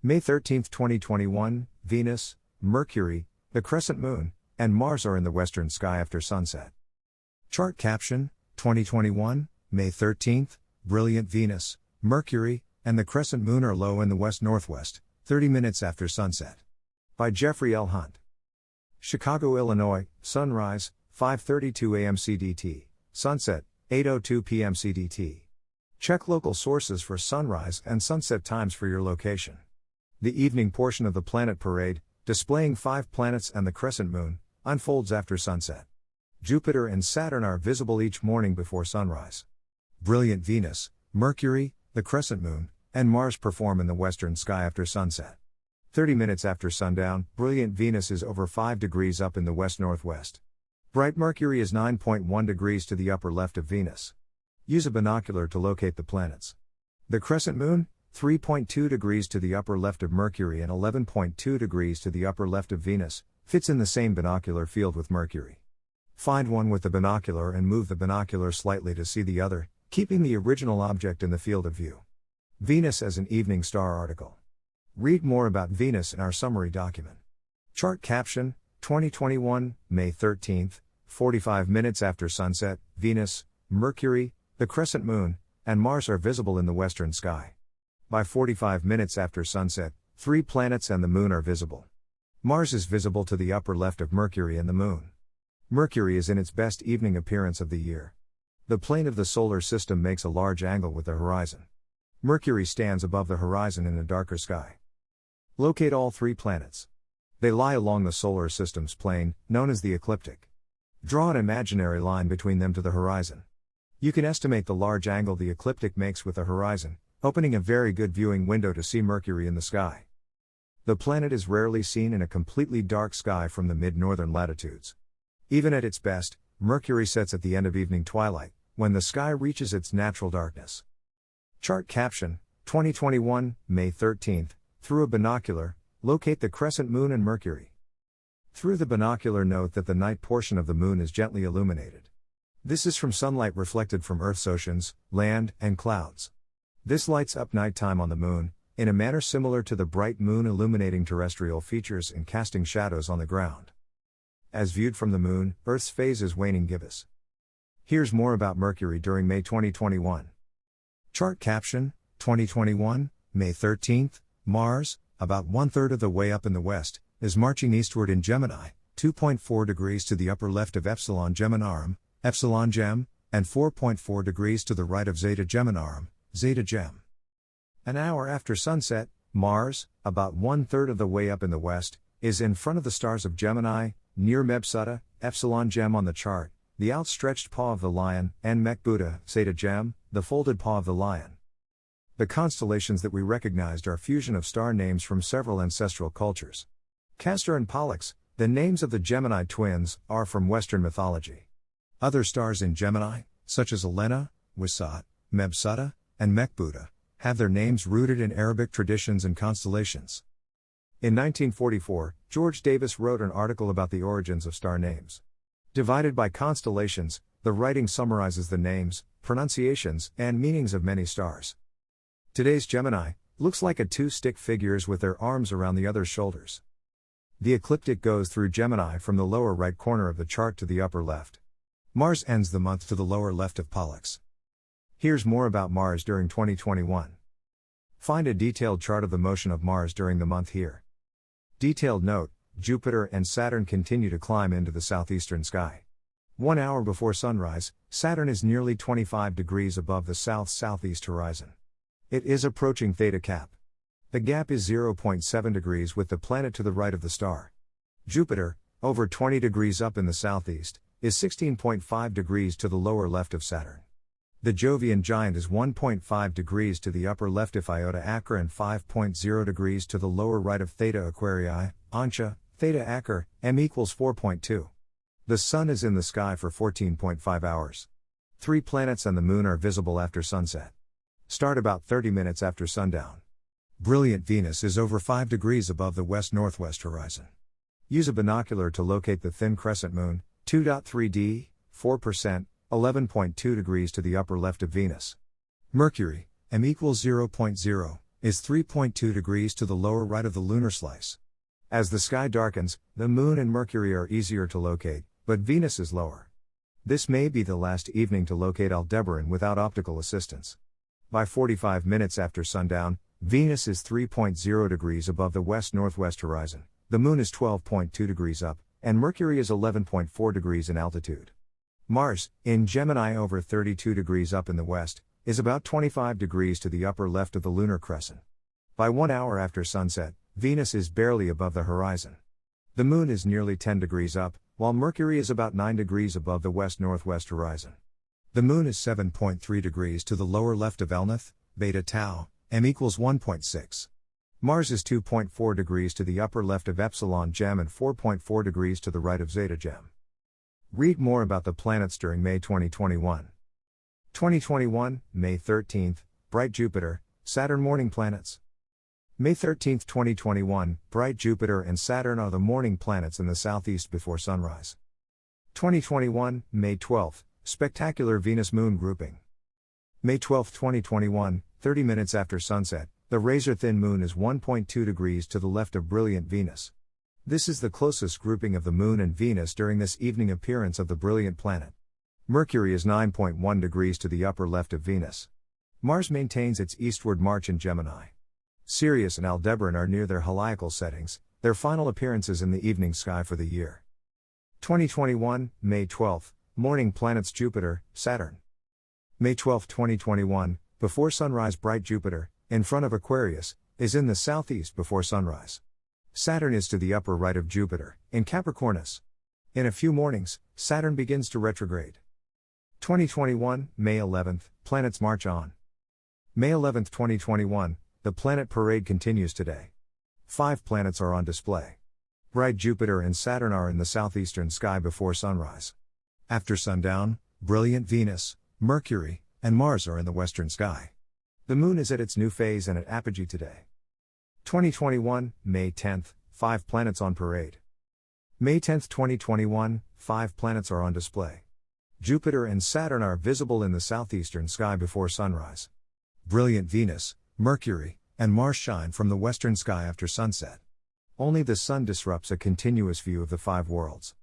May 13, 2021, Venus, Mercury, the crescent moon, and Mars are in the western sky after sunset. Chart caption, 2021, May 13th, brilliant Venus, Mercury, and the crescent moon are low in the west-northwest, 30 minutes after sunset. By Jeffrey L. Hunt. Chicago, Illinois, sunrise, 5:32 a.m. CDT, sunset, 8:02 p.m. CDT. Check local sources for sunrise and sunset times for your location. The evening portion of the planet parade, displaying 5 planets and the crescent moon, unfolds after sunset. Jupiter and Saturn are visible each morning before sunrise. Brilliant Venus, Mercury, the crescent moon, and Mars perform in the western sky after sunset. 30 minutes after sundown, brilliant Venus is over 5 degrees up in the west-northwest. Bright Mercury is 9.1 degrees to the upper left of Venus. Use a binocular to locate the planets. The crescent moon, 3.2 degrees to the upper left of Mercury and 11.2 degrees to the upper left of Venus, fits in the same binocular field with Mercury. Find one with the binocular and move the binocular slightly to see the other, keeping the original object in the field of view. Venus as an evening star article. Read more about Venus in our summary document. Chart caption, 2021, May 13th, 45 minutes after sunset, Venus, Mercury, the crescent moon, and Mars are visible in the western sky. By 45 minutes after sunset, 3 planets and the moon are visible. Mars is visible to the upper left of Mercury and the moon. Mercury is in its best evening appearance of the year. The plane of the solar system makes a large angle with the horizon. Mercury stands above the horizon in a darker sky. Locate all 3 planets. They lie along the solar system's plane, known as the ecliptic. Draw an imaginary line between them to the horizon. You can estimate the large angle the ecliptic makes with the horizon, opening a very good viewing window to see Mercury in the sky. The planet is rarely seen in a completely dark sky from the mid-northern latitudes. Even at its best, Mercury sets at the end of evening twilight, when the sky reaches its natural darkness. Chart caption, 2021, May 13th, through a binocular, locate the crescent moon and Mercury. Through the binocular, note that the night portion of the moon is gently illuminated. This is from sunlight reflected from Earth's oceans, land, and clouds. This lights up nighttime on the moon, in a manner similar to the bright moon illuminating terrestrial features and casting shadows on the ground. As viewed from the moon, Earth's phase is waning gibbous. Here's more about Mercury during May 2021. Chart caption, 2021, May 13th, Mars, about 1/3 of the way up in the west, is marching eastward in Gemini, 2.4 degrees to the upper left of Epsilon Geminorum, Epsilon Gem, and 4.4 degrees to the right of Zeta Geminorum, Zeta Gem. An hour after sunset, Mars, about 1/3 of the way up in the west, is in front of the stars of Gemini, near Mebsuta, Epsilon Gem on the chart, the outstretched paw of the lion, and Mechbuta, Zeta Gem, the folded paw of the lion. The constellations that we recognized are fusion of star names from several ancestral cultures. Castor and Pollux, the names of the Gemini twins, are from Western mythology. Other stars in Gemini, such as Elena, Wisat, Mebsuta, and Mechbuta, have their names rooted in Arabic traditions and constellations. In 1944, George Davis wrote an article about the origins of star names. Divided by constellations, the writing summarizes the names, pronunciations, and meanings of many stars. Today's Gemini looks like 2 stick figures with their arms around the other's shoulders. The ecliptic goes through Gemini from the lower right corner of the chart to the upper left. Mars ends the month to the lower left of Pollux. Here's more about Mars during 2021. Find a detailed chart of the motion of Mars during the month here. Detailed note, Jupiter and Saturn continue to climb into the southeastern sky. 1 hour before sunrise, Saturn is nearly 25 degrees above the south-southeast horizon. It is approaching Theta Cap. The gap is 0.7 degrees with the planet to the right of the star. Jupiter, over 20 degrees up in the southeast, is 16.5 degrees to the lower left of Saturn. The Jovian giant is 1.5 degrees to the upper left of Iota Acra and 5.0 degrees to the lower right of Theta Aquarii, Ancha, Theta Acre, m equals 4.2. The Sun is in the sky for 14.5 hours. 3 planets and the Moon are visible after sunset. Start about 30 minutes after sundown. Brilliant Venus is over 5 degrees above the west-northwest horizon. Use a binocular to locate the thin crescent moon, 2.3D, 4%, 11.2 degrees to the upper left of Venus. Mercury, m equals 0.0, is 3.2 degrees to the lower right of the lunar slice. As the sky darkens, the Moon and Mercury are easier to locate, but Venus is lower. This may be the last evening to locate Aldebaran without optical assistance. By 45 minutes after sundown, Venus is 3.0 degrees above the west-northwest horizon, the Moon is 12.2 degrees up, and Mercury is 11.4 degrees in altitude. Mars, in Gemini over 32 degrees up in the west, is about 25 degrees to the upper left of the lunar crescent. By 1 hour after sunset, Venus is barely above the horizon. The Moon is nearly 10 degrees up, while Mercury is about 9 degrees above the west-northwest horizon. The Moon is 7.3 degrees to the lower left of Elnath, Beta Tau, m equals 1.6. Mars is 2.4 degrees to the upper left of Epsilon Gem and 4.4 degrees to the right of Zeta Gem. Read more about the planets during May 2021. 2021, May 13th, bright Jupiter, Saturn morning planets. May 13, 2021, bright Jupiter and Saturn are the morning planets in the southeast before sunrise. 2021, May 12, spectacular Venus-Moon grouping. May 12, 2021, 30 minutes after sunset, the razor-thin Moon is 1.2 degrees to the left of brilliant Venus. This is the closest grouping of the Moon and Venus during this evening appearance of the brilliant planet. Mercury is 9.1 degrees to the upper left of Venus. Mars maintains its eastward march in Gemini. Sirius and Aldebaran are near their heliacal settings, their final appearances in the evening sky for the year. 2021, May 12, morning planets Jupiter, Saturn. May 12, 2021, before sunrise bright Jupiter, in front of Aquarius, is in the southeast before sunrise. Saturn is to the upper right of Jupiter, in Capricornus. In a few mornings, Saturn begins to retrograde. 2021, May 11th, planets march on. May 11th, 2021, the planet parade continues today. 5 planets are on display. Bright Jupiter and Saturn are in the southeastern sky before sunrise. After sundown, brilliant Venus, Mercury, and Mars are in the western sky. The Moon is at its new phase and at apogee today. 2021, May 10th, 5 planets on parade. May 10th, 2021, 5 planets are on display. Jupiter and Saturn are visible in the southeastern sky before sunrise. Brilliant Venus, Mercury, and Mars shine from the western sky after sunset. Only the Sun disrupts a continuous view of the 5 worlds.